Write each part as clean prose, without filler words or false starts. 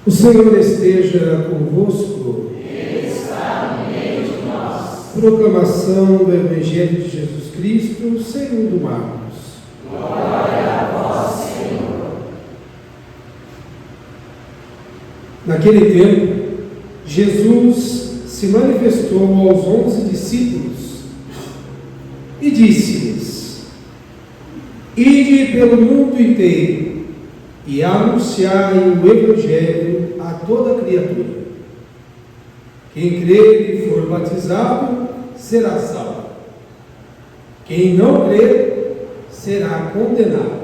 O Senhor esteja convosco. Ele está no meio de nós. Proclamação do Evangelho de Jesus Cristo segundo Marcos. Glória a vós, Senhor. Naquele tempo, Jesus se manifestou aos 11 discípulos e disse-lhes: Ide pelo mundo inteiro e anunciai o Evangelho a toda criatura. Quem crer e for batizado será salvo. Quem não crer será condenado.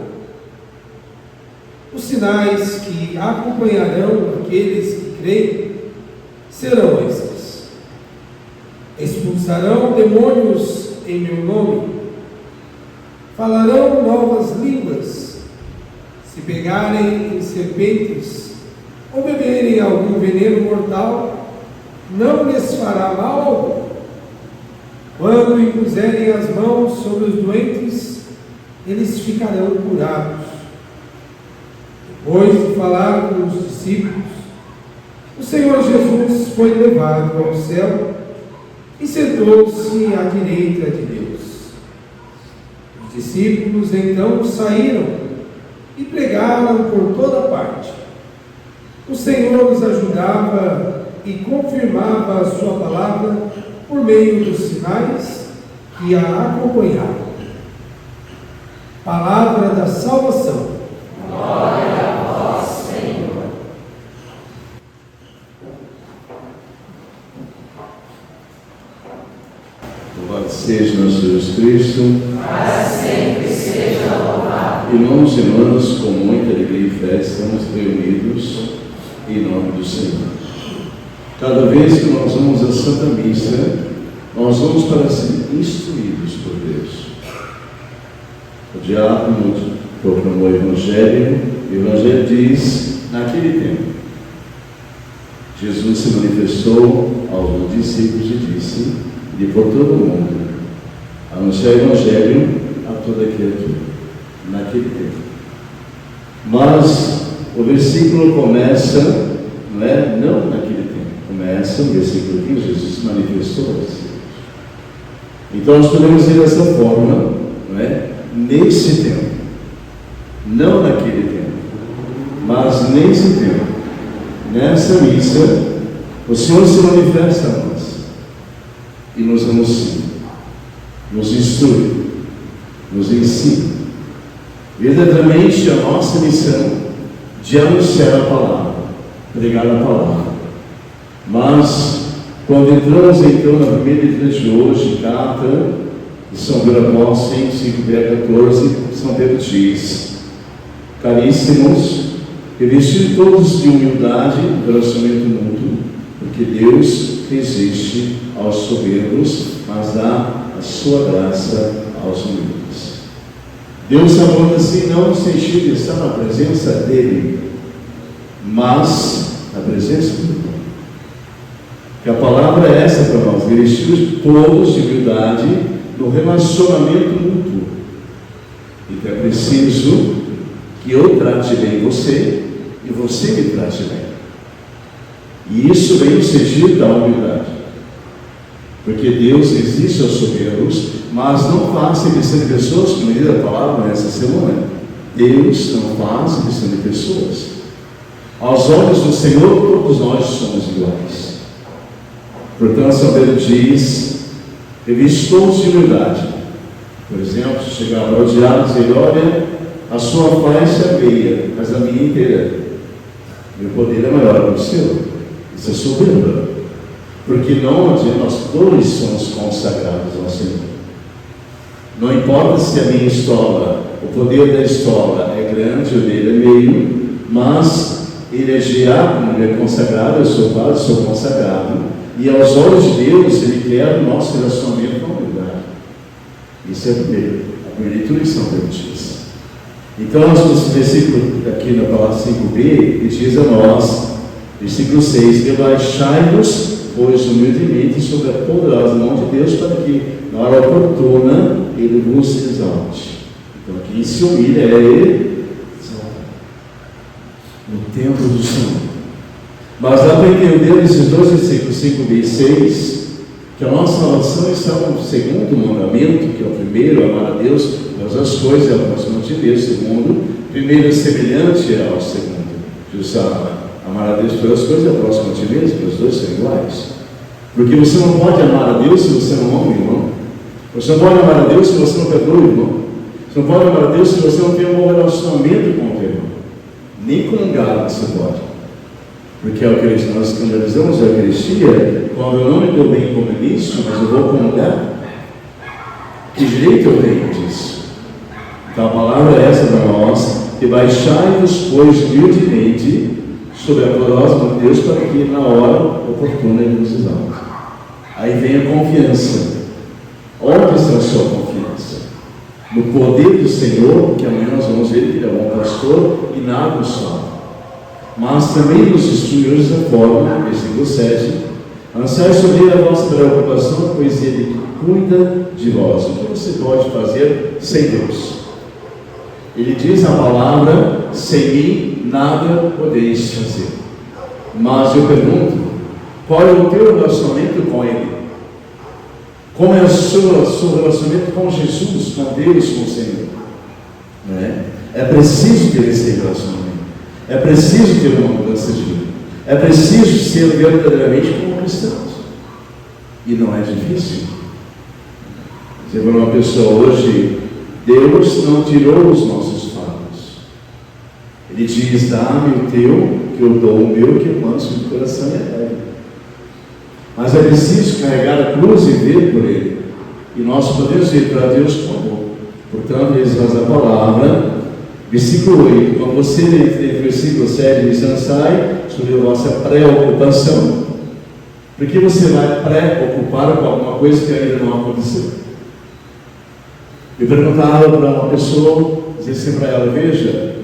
Os sinais que acompanharão aqueles que creem serão estes: expulsarão demônios em meu nome, falarão novas línguas, se pegarem em serpentes ou beberem algum veneno mortal, não lhes fará mal algum. Quando impuserem as mãos sobre os doentes, eles ficarão curados. Depois de falar com os discípulos, o Senhor Jesus foi levado ao céu e sentou-se à direita de Deus. Os discípulos então saíram e pregaram por toda parte. O Senhor os ajudava e confirmava a sua palavra por meio dos sinais que a acompanhavam. Palavra da salvação. Glória a vós, Senhor. Louvado seja nosso Jesus Cristo. Para sempre seja louvado. Irmãos e irmãs, com muita alegria e fé, estamos reunidos em nome do Senhor. Cada vez que nós vamos à Santa Missa, nós vamos para ser instruídos por Deus. O diácono proclamou o Evangelho, e o Evangelho diz: naquele tempo, Jesus se manifestou aos discípulos e disse: de por todo o mundo, anunciar o Evangelho a toda criatura. Naquele tempo. Mas o versículo começa, não naquele tempo, começa o versículo que Jesus se manifestou aos discípulos. Então nós podemos ver dessa forma, nesse tempo, não naquele tempo, mas nesse tempo, nessa missa, o Senhor se manifesta a nós e nos anuncia, nos instrui, nos ensina. Verdadeiramente a nossa missão de anunciar a palavra, pregar a palavra. Mas quando entramos então na primeira igreja de hoje, carta de São Pedro Apóstolo, 105:14, São Pedro diz: caríssimos, revestidos todos de humildade e relacionamento mútuo, porque Deus resiste aos soberbos, mas dá a sua graça aos humildes. Deus amou assim, não no sentido de estar na presença dele, mas na presença do irmão. Que a palavra é essa para nós: revestidos todos de humildade no relacionamento mútuo. Então é preciso que eu trate bem você e você me trate bem. E isso vem no sentido da humildade. Porque Deus resiste aos soberbos, mas não faz exceção de pessoas, como diz a palavra nessa semana. Deus não faz exceção de pessoas. Aos olhos do Senhor, todos nós somos iguais. Portanto, São Pedro diz: reviste todos de humildade. Por exemplo, se chegar para o diabo e dizer: olha, a sua faixa é meia, mas a minha inteira. Meu poder é maior que o seu. Isso é soberba. Porque não adianta, nós dois somos consagrados ao Senhor. Não importa se a minha estola, o poder da estola é grande ou dele é meio, mas ele é diácono, ele é consagrado, eu sou padre, sou consagrado, e aos olhos de Deus ele quer o nosso relacionamento com a humildade. Isso é a primeira leitura de São Pedro diz. Então, nesse versículo aqui na palavra 5b, ele diz a nós, versículo 6: rebaixai-vos, pois humildemente, sobre a poderosa mão de Deus, para que na hora oportuna ele vos exalte. Então quem se humilha é ele no templo do Senhor. Mas dá para entender nesses dois versículos 5b e 6 que a nossa salvação está no segundo mandamento, que é o primeiro, amar a Deus, todas as coisas, é o próximo de Deus. Segundo, primeiro é semelhante ao segundo. Justo, amar a Deus todas as coisas é o próximo de Deus, porque os dois são iguais. Porque você não pode amar a Deus se você não ama o irmão. Você não pode amar a Deus se você não perdoa o irmão. Você não pode amar a Deus se você não tem um bom relacionamento com o teu irmão. Nem com um galo você pode. Porque é o que nós escandalizamos a Eucaristia, quando eu não me dou bem como início, mas eu vou comungar. Que direito eu tenho disso? Então a palavra é essa para nós, que baixai-vos, pois, humildemente sobre a gloriosa mão de Deus, para que na hora oportuna Ele nos exalte. Aí vem a confiança. Onde está a sua confiança? No poder do Senhor, que amanhã nós vamos ver que Ele é bom pastor e nada nos falta. Mas também nos instrui hoje da forma, versículo 7, ansai sobre a vossa preocupação, pois Ele cuida de vós. O que você pode fazer sem Deus? Ele diz a palavra, sem mim nada podeis fazer. Mas eu pergunto, qual é o teu relacionamento com Ele? Como é o seu relacionamento com Jesus, com Deus, com o Senhor? Não é? É preciso ter esse relacionamento. É preciso ter uma mudança de vida. É preciso ser verdadeiramente como cristãos. E não é difícil. Dizer para uma pessoa hoje, Deus não tirou os nossos fardos. Ele diz, dá-me o teu, que eu dou o meu, que eu manso de coração e é leve. Mas é preciso carregar a cruz e ver por Ele. E nós podemos ir para Deus com amor. Portanto, Ele faz a palavra. Versículo 8, quando você lê o versículo 7, diz, ansai sobre a vossa preocupação. Por que você vai preocupar com alguma coisa que ainda não aconteceu? Eu perguntava para uma pessoa, dizia assim para ela, veja,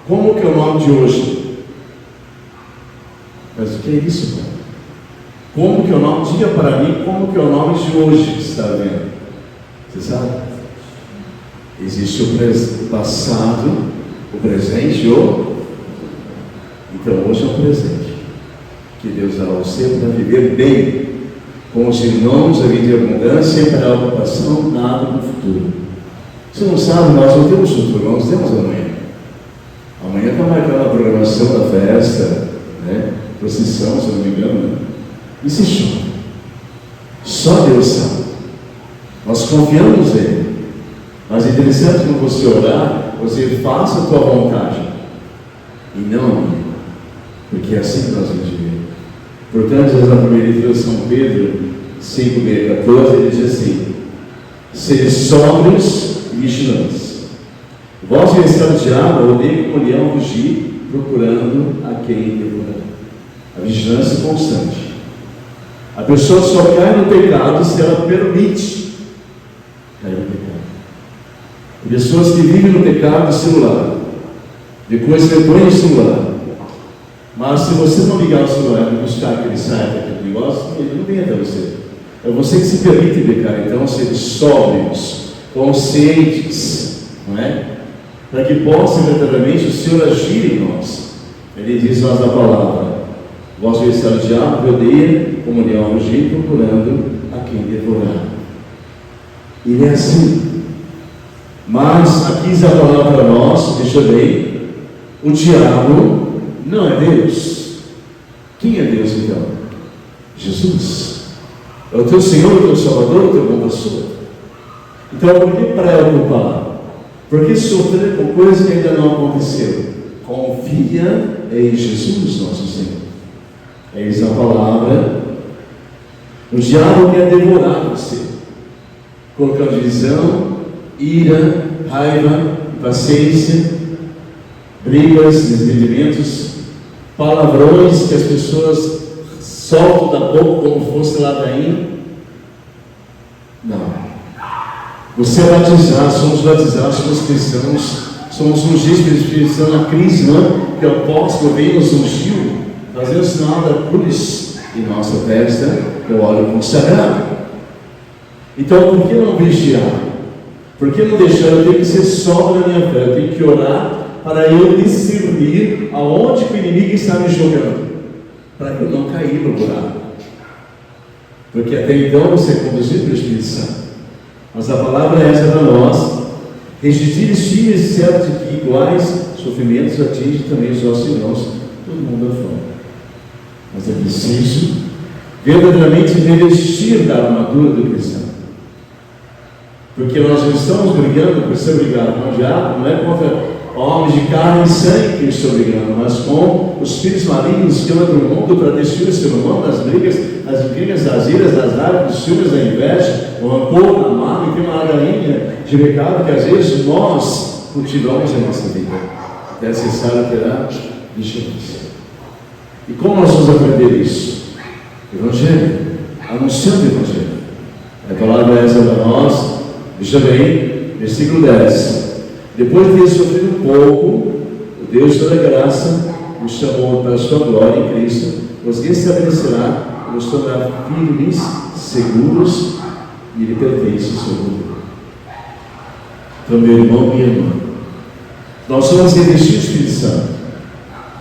como que é o nome de hoje? Mas o que é isso, pai? Como que é o nome? Diga para mim, como que é o nome de hoje que você está vendo? Você sabe? Existe o passado, o presente e o... Então hoje é o presente que Deus dá a você para viver bem com os irmãos, a vida de abundância, sem preocupação, nada no futuro. Você não sabe, nós não temos futuro, nós temos amanhã. Amanhã está marcando a programação da festa, né? Procissão, se eu não me engano, né? E se chove? Só Deus sabe. Nós confiamos nele. Mas é interessante quando você orar, você faça a tua vontade e não a minha, porque é assim que nós vamos viver. Portanto, na primeira leitura de São Pedro 5:14, ele diz assim: sede sóbrios e vigilantes. Vós que está o diabo, odeia como leão rugir, procurando a quem devorar. A vigilância constante. A pessoa só cai no pecado se ela permite cair no pecado. Pessoas que vivem no pecado celular, depois repõem o celular, mas se você não ligar o celular e buscar aquele site, aquele negócio, ele não vem até você. É você que se permite pecar. Então, ser sóbrios, conscientes, não é? Para que possa verdadeiramente o Senhor agir em nós. Ele diz nós na palavra: vós veis o diabo que odeia como leão rugir, procurando a quem devorar. Ele é assim. Mas aqui diz a palavra para nós, deixa bem, o diabo não é Deus. Quem é Deus então? Jesus. É o teu Senhor, o teu Salvador, o teu bom pastor. Então, por que preocupar? Por que sofrer com coisas que ainda não aconteceram? Confia em Jesus, nosso Senhor. É isso a palavra. O diabo quer devorar você, colocando divisão, ira, raiva, impaciência, brigas, desentendimentos, palavrões que as pessoas soltam da boca como fosse ladainha. Não. Você é batizado, somos batizados, somos cristãos, somos ungidos pelo Espírito Santo na crise, não? Que o apóstolo veio nos ungiu, fazendo o sinal da cruz em nossa testa, que é o óleo consagrado. Então, por que não vigiar? Por que não deixar? Eu tenho que ser sóbrio na minha fé, eu tenho que orar para eu discernir aonde que o inimigo está me jogando. para eu não cair no buraco. Porque até então você é conduzido pelo Espírito Santo. Mas a palavra é essa para nós. Resistir firmes e certos de que iguais sofrimentos atingem também os nossos irmãos, todo mundo afora. Mas é preciso verdadeiramente revestir da armadura do cristão. Porque nós não estamos brigando por ser brigado com o diabo, não é contra homens de carne e sangue que eu estou brigando, mas com os espíritos malignos que andam no mundo para destruir o ser humano, das brigas, das intrigas, das iras, das raivas, dos ciúmes, da inveja, o rancor, a mágoa, e tem uma ladainha de pecado que às vezes nós cultivamos em nossa vida. Até cessar terá vigilância. E como nós vamos aprender isso? Evangelho, anunciando o Evangelho. A palavra é essa para nós. Veja bem, versículo 10. Depois de ter sofrido um pouco, o Deus de toda graça nos chamou para a sua glória em Cristo, nos estabelecerá e nos tornará firmes, seguros, e Ele pertence ao seu poder. Então, meu irmão, minha irmã, nós somos revestidos do Espírito Santo.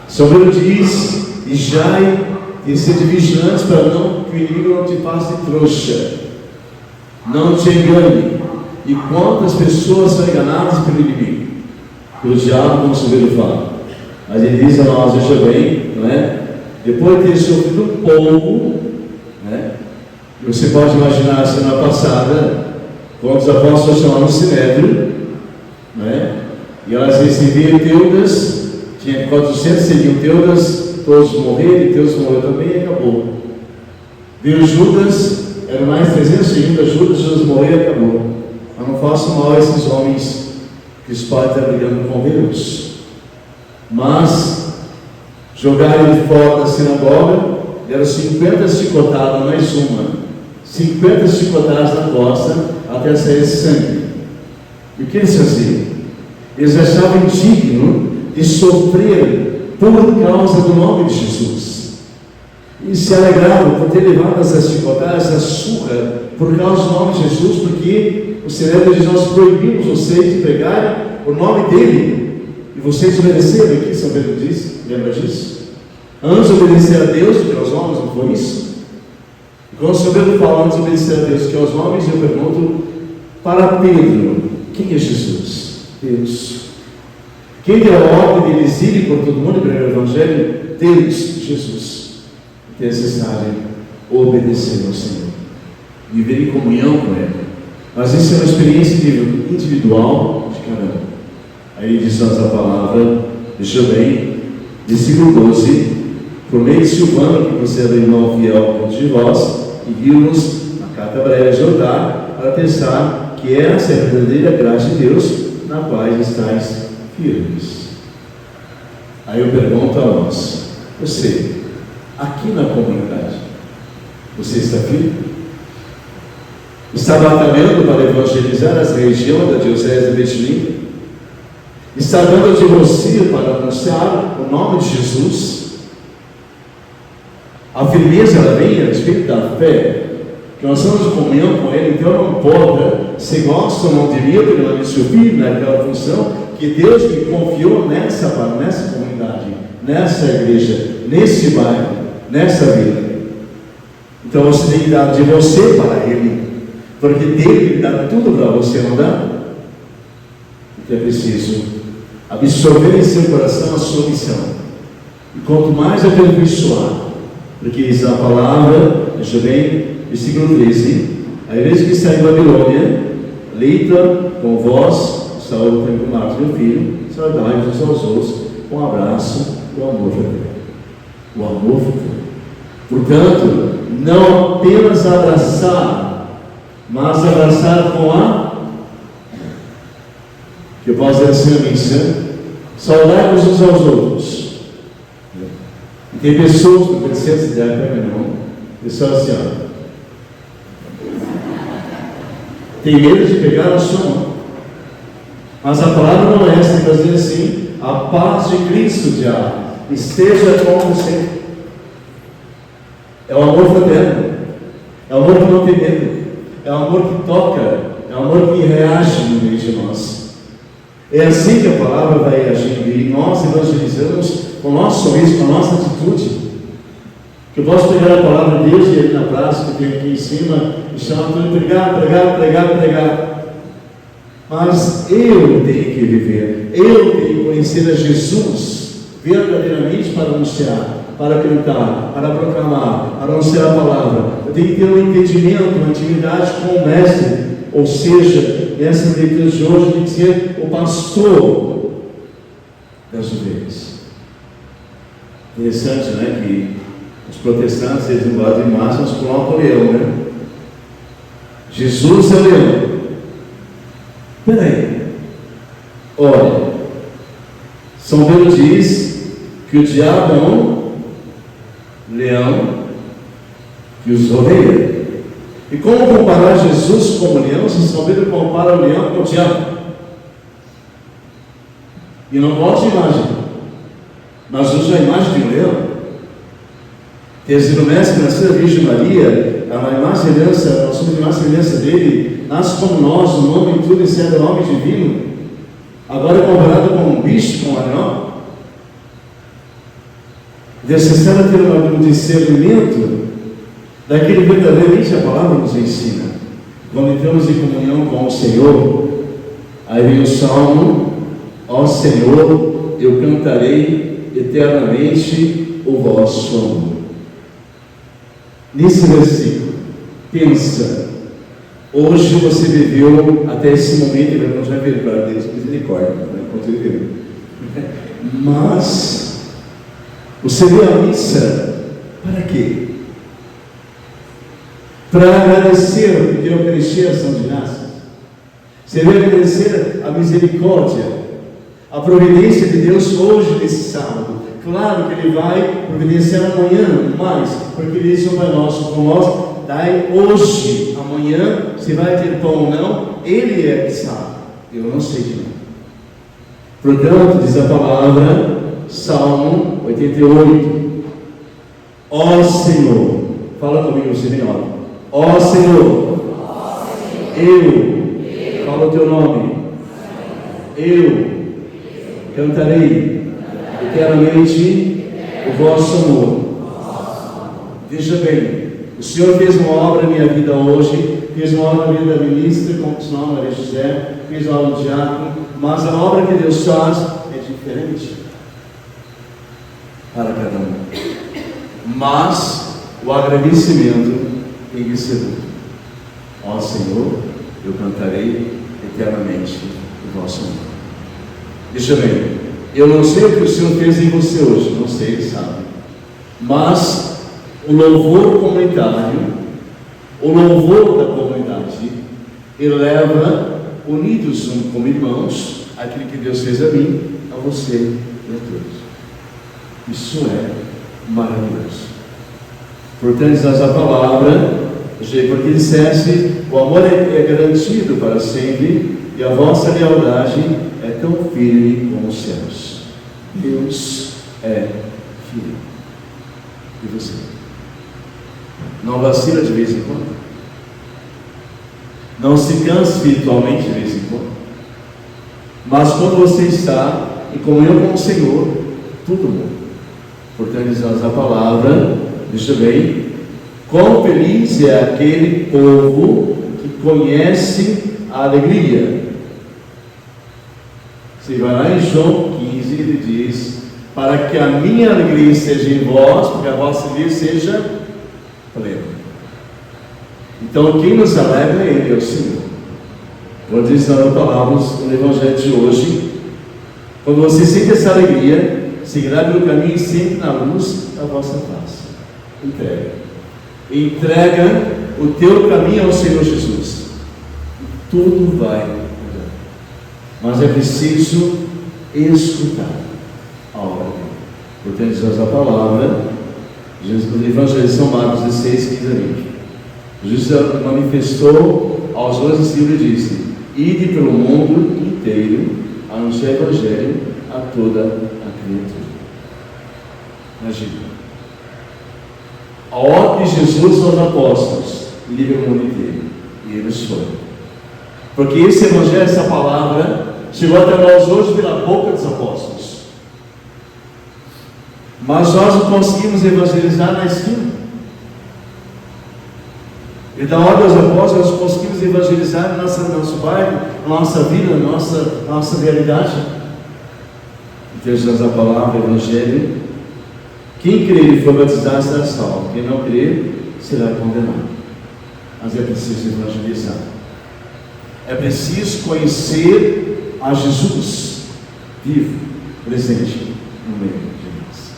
São Pedro diz: vigiai e sede vigilantes para não que o inimigo não te faça de trouxa, não te engane. E quantas pessoas são enganadas pelo inimigo, pelo diabo, como o Pedro fala. Mas ele diz a nós, veja bem, não é? Depois de ter sofrido um pouco, né? Você pode imaginar a semana passada, quando os apóstolos estavam no Sinédrio, né? E elas recebiam Teudas, tinha 400, seriam Teudas, todos morreram, e Teudas morreu também e acabou. Veio Judas, eram mais 300 seguindo Judas morreu e acabou. Mas não façam mal a esses homens que os pais estão brigando com Deus. Mas jogaram ele fora da sinagoga, deram 50 chicotadas, mais uma, 50 chicotadas na costa, até sair sangue. E o que eles faziam? Eles achavam indigno de sofrer por causa do nome de Jesus. E se alegravam por ter levado essas chicotadas, essa surra, por causa do nome de Jesus, porque o Sinédrio diz: nós proibimos vocês de pregarem o nome dele, e vocês obedeceram. Aqui São Pedro diz, lembra disso? Antes obedecer a Deus do que aos homens, não foi isso? E quando o São Pedro fala antes obedecer a Deus que aos homens, eu pergunto para Pedro: quem é Jesus? Deus. Quem deu a ordem de eles irem por todo mundo e pregar o Evangelho? Deus, Jesus. É necessário obedecer ao Senhor, viver em comunhão com Ele. Mas isso é uma experiência individual de cada um. Aí diz a palavra, deixa bem, versículo 12: por meio de Silvano, que você é irmão fiel de vós, e viu-nos na carta breve a exortar, para pensar que essa é a verdadeira graça de Deus, na qual estáis firmes. Aí eu pergunto a nós: você, aqui na comunidade, você está firme? Está batalhando para evangelizar as regiões da Diocese de Betim? Está dando de você para anunciar o nome de Jesus? A firmeza ela vem a respeito da fé, que nós estamos em comunhão com Ele. Então não importa se gosta ou não de mim, eu permaneço firme naquela função que Deus me confiou nessa comunidade, nessa igreja, nesse bairro, nessa vida. Então você tem que dar de você para Ele, porque dele dá tudo para você, não dá? Então é preciso absorver em seu coração a sua missão. E quanto mais aperfeiçoar, porque diz a palavra, veja bem, versículo 13: a igreja que está em Babilônia, leita com vós, saúde também com Marcos, meu filho, saudai uns aos outros, com um abraço, com amor fraterno. O amor fraterno. Portanto, não apenas abraçar, mas abraçar com a, que eu posso dizer assim a missão, saudar-vos uns aos outros. E tem pessoas que precisam se dar para meu irmão, pessoal assim, ó, tem medo de pegar a sua mão, mas a palavra não é essa, para dizer assim: a paz de Cristo, diabo, esteja com você. É o amor fraterno, é o amor que não tem medo, é o amor que toca, é o amor que reage no meio de nós. É assim que a palavra vai agindo, e nós evangelizamos com o nosso sorriso, com a nossa atitude. Que eu posso pegar a palavra de Deus e ele na praça que tem aqui em cima e chamar para pregar. Mas eu tenho que viver, eu tenho que conhecer a Jesus verdadeiramente para anunciar, para cantar, para proclamar, para anunciar a palavra. Eu tenho que ter um entendimento, uma intimidade com o Mestre. Ou seja, nessa leitura de hoje, tem que ser o pastor das ovelhas. Interessante, né? Que os protestantes, eles não gostam de massa, mas colocam o leão, né? Jesus é o leão. Peraí. Olha, São Pedro diz que o diabo é um leão que os rodeia. E como comparar Jesus como leão, se São Pedro compara o leão com o diabo? E não bote imagem, mas usa a imagem de um leão. Ter sido mestre nasceu a Virgem Maria, a mais semelhança, nós somos a mais semelhança dele, nasce como nós, o nome e tudo, e sendo homem divino. Agora é comparado com um bicho, com um leão. Necessário ter um discernimento daquele verdadeiramente a palavra nos ensina. Quando entramos em comunhão com o Senhor, aí vem o Salmo: ó Senhor, eu cantarei eternamente o vosso amor. Nesse versículo, pensa, hoje você viveu até esse momento, e vai continuar vivendo, para Deus, misericórdia, mas você veio à missa para quê? Para agradecer o que deu a Eucaristia, São de Graças. Você veio agradecer a misericórdia, a providência de Deus hoje, nesse sábado. Claro que Ele vai providenciar amanhã mais, porque Ele disse: o Pai Nosso com nós, dai hoje. Amanhã, se vai ter pão ou não, Ele é que sabe. Eu não sei de nada. Portanto, diz a palavra, Salmo 88. Ó Senhor, fala comigo, Senhor. Ó Senhor, eu falo o teu nome, eu cantarei eternamente o vosso amor. Veja bem, o Senhor fez uma obra na minha vida hoje, fez uma obra na vida da ministra, como se chama Maria José, fez uma obra no diácono, mas a obra que Deus faz é diferente para cada um. Mas o agradecimento tem que ser dado. Ó Senhor, eu cantarei eternamente o vosso amor. Deixa bem, eu não sei o que o Senhor fez em você hoje, não sei, Ele sabe. Mas o louvor comunitário, o louvor da comunidade, eleva, unidos como irmãos, aquilo que Deus fez a mim, a você e a todos. Isso é maravilhoso. Portanto, diz a palavra, porque disseste: o amor é garantido para sempre, e a vossa lealdade é tão firme como os céus. Deus é fiel. E você? Não vacila de vez em quando? Não se cansa espiritualmente de vez em quando? Mas quando você está em comunhão com o Senhor, tudo muda. Portanto, diz a palavra, deixa bem: quão feliz é aquele povo que conhece a alegria. Você vai lá em João 15, ele diz: para que a minha alegria seja em vós, porque a vossa alegria seja plena. Então, quem nos alegra é Ele, é o Senhor. Quando diz na palavra no Evangelho de hoje, quando você sente essa alegria, seguirá pelo caminho sempre na luz da vossa face. Entrega o teu caminho ao Senhor Jesus. Tudo vai mudar. Mas é preciso escutar a obra dele. Portanto, diz a palavra, no Evangelho de São Marcos 16, 15 a 20. Jesus manifestou aos 12 discípulos e disse: ide pelo mundo inteiro, anunciar o Evangelho a toda a criatura. Imagina. A ordem de Jesus aos apóstolos: ide pelo mundo inteiro. E eles foram. Porque esse Evangelho, essa palavra, chegou até nós hoje pela boca dos apóstolos. mas nós não conseguimos evangelizar na esquina. E da hora dos apóstolos, nós conseguimos evangelizar no nosso bairro, na nossa vida, na nossa realidade. Então, Jesus, a palavra, Evangelho. Quem crer e for batizado será salvo. Quem não crer será condenado. Mas é preciso evangelizar. É preciso conhecer a Jesus vivo, presente no meio de nós.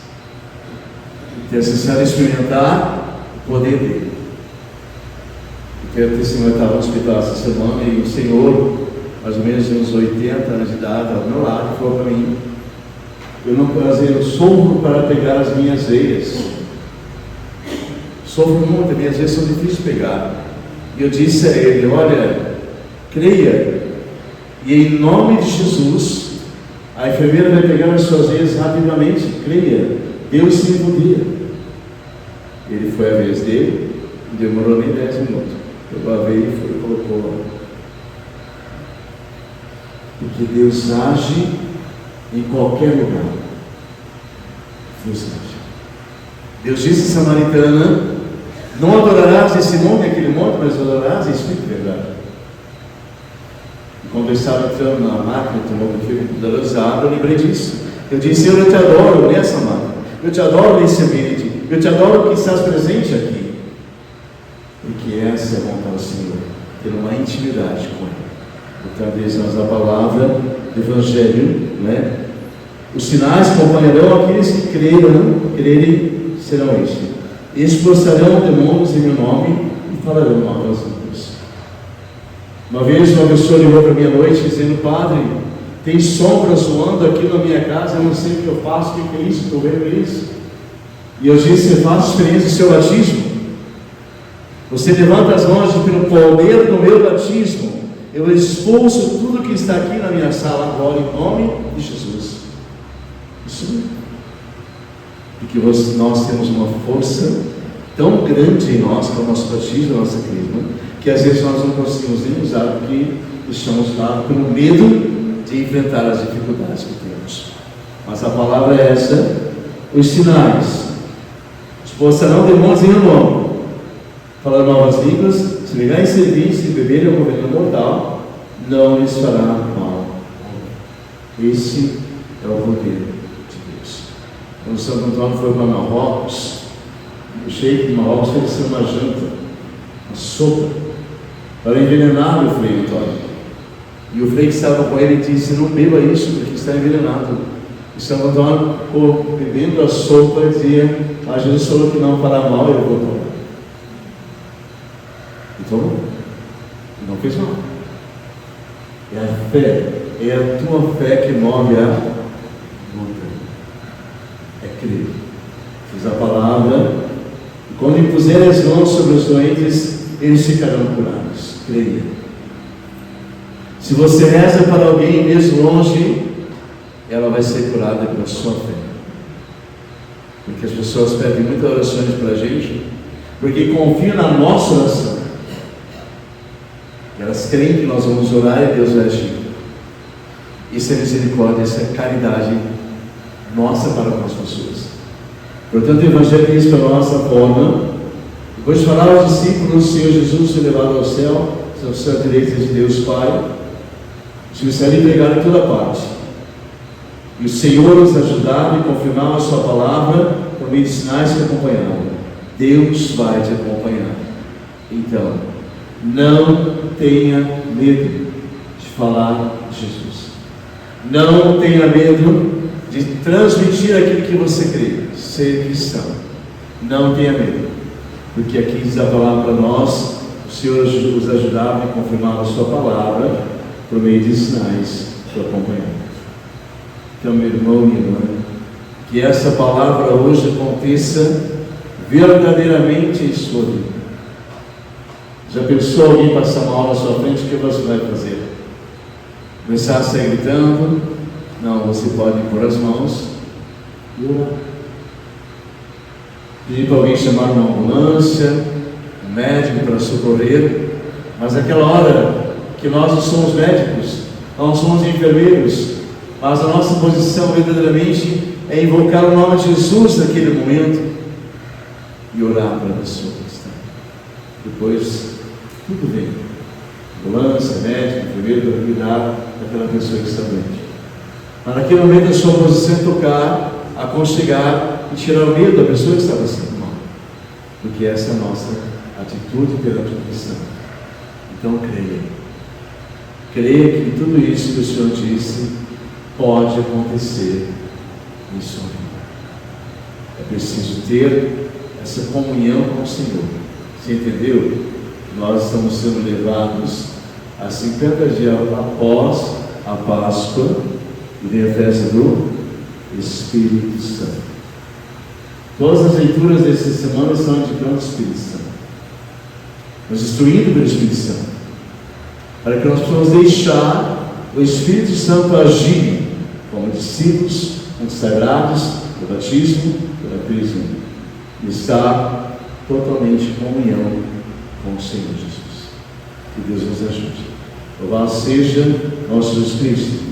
É necessário experimentar o poder dele. Eu quero testemunhar, eu estava no hospital essa semana e o Senhor, mais ou menos uns 80 anos de idade, ao meu lado, falou para mim: eu sofro para pegar as minhas veias. Sofro muito, as minhas veias são difíceis de pegar. E eu disse a ele: olha, creia, e em nome de Jesus, a enfermeira vai pegar as suas veias rapidamente. Creia, Deus se podia. Ele foi a vez dele, não demorou nem 10 minutos. Pegou a veia e foi e colocou lá. Porque Deus age em qualquer lugar. Deus age. Deus disse à samaritana: não adorarás esse monte e aquele monte, mas adorarás em espírito e verdade. E quando eu estava entrando na máquina, tomando filme computadorizado, eu lembrei disso. Eu disse: Senhor, eu te adoro nessa máquina, eu te adoro nesse ambiente, eu te adoro porque estás presente aqui. Porque essa é a vontade do Senhor, ter uma intimidade com Ele. Então, diz a palavra do Evangelho, né? Os sinais acompanharão aqueles que crerem serão estes: expulsarão demônios em meu nome e falarão novas línguas. Uma vez uma pessoa ligou para mim à noite dizendo: Padre, tem sombras voando aqui na minha casa, eu não sei o que eu faço, o que é isso, estou vendo isso. E eu disse: você faz experiência do seu batismo? Você levanta as mãos e pelo poder do meu batismo, eu expulso tudo que está aqui na minha sala agora, em nome de Jesus. Isso mesmo. Porque nós temos uma força tão grande em nós, com o nosso batismo, a nossa crisma, que às vezes nós não conseguimos nem usar, porque estamos lá pelo medo de enfrentar as dificuldades que temos. Mas a palavra é essa: os sinais. Expulsarão demônios em meu nome, falar novas línguas, se ligar em serviço e beberem algum veneno mortal, não lhes fará mal. Esse é o poder de Deus. Quando Santo Antônio foi para Marrocos, o sheik de Marrocos ofereceu uma janta, uma sopa, para envenenar o Frei Antônio. E o Frei que estava com ele disse: não beba isso, porque está envenenado. E Santo Antônio ficou bebendo a sopa e dizia: mas Jesus falou que não fará mal, eu vou tomar. Então, não fez mal. É a fé, é a tua fé que move a montanha. É crer. Diz a palavra: e quando impuserem as mãos sobre os doentes, eles ficarão curados. Creia. Se você reza para alguém mesmo longe, ela vai ser curada pela sua fé. Porque as pessoas pedem muitas orações para a gente, porque confiam na nossa oração. Elas creem que nós vamos orar e Deus vai agir. Isso é misericórdia, isso é caridade nossa para com as pessoas. Portanto, o Evangelho diz para nós a forma: depois de falar aos discípulos, o Senhor Jesus foi levado ao céu, ao céu direito de Deus Pai, começaram a pregar em toda parte. E o Senhor nos ajudava e confirmava a sua palavra por meio de sinais que acompanhavam. Deus vai te acompanhar. Então, não tenha medo de falar de Jesus. Não tenha medo de transmitir aquilo que você crê, ser cristão. Não tenha medo, porque aqui diz a palavra para nós: o Senhor os ajudava e confirmava a sua palavra por meio de sinais que o acompanhavam. Então, meu irmão e minha irmã, que essa palavra hoje aconteça verdadeiramente em sua vida. Já pensou alguém passar mal na sua frente? O que você vai fazer? Começar a sair gritando? Não, você pode pôr as mãos e orar. Pedir para alguém chamar uma ambulância, um médico para socorrer. Mas naquela hora que nós não somos médicos, nós não somos enfermeiros, mas a nossa posição verdadeiramente é invocar o nome de Jesus naquele momento e orar para a pessoa que está. Depois, tudo vem. Ambulância, médico, enfermeiro para cuidar daquela pessoa que está doente. Mas naquele momento a sua posição é tocar, aconchegar e tirar o medo da pessoa que está passando mal. Porque essa é a nossa atitude perante o cristão. Então creia. Creia que tudo isso que o Senhor disse pode acontecer em sua vida. É preciso ter essa comunhão com o Senhor. Você entendeu? Nós estamos sendo levados a 50 dias após a Páscoa e vem a festa do Espírito Santo. Todas as leituras dessa semana estão indicando o Espírito Santo. Nos instruindo pelo Espírito Santo, para que nós possamos deixar o Espírito Santo agir como discípulos consagrados do batismo, do batismo, e estar totalmente em comunhão com o Senhor Jesus. Que Deus nos ajude. Louvado seja nosso Jesus Cristo.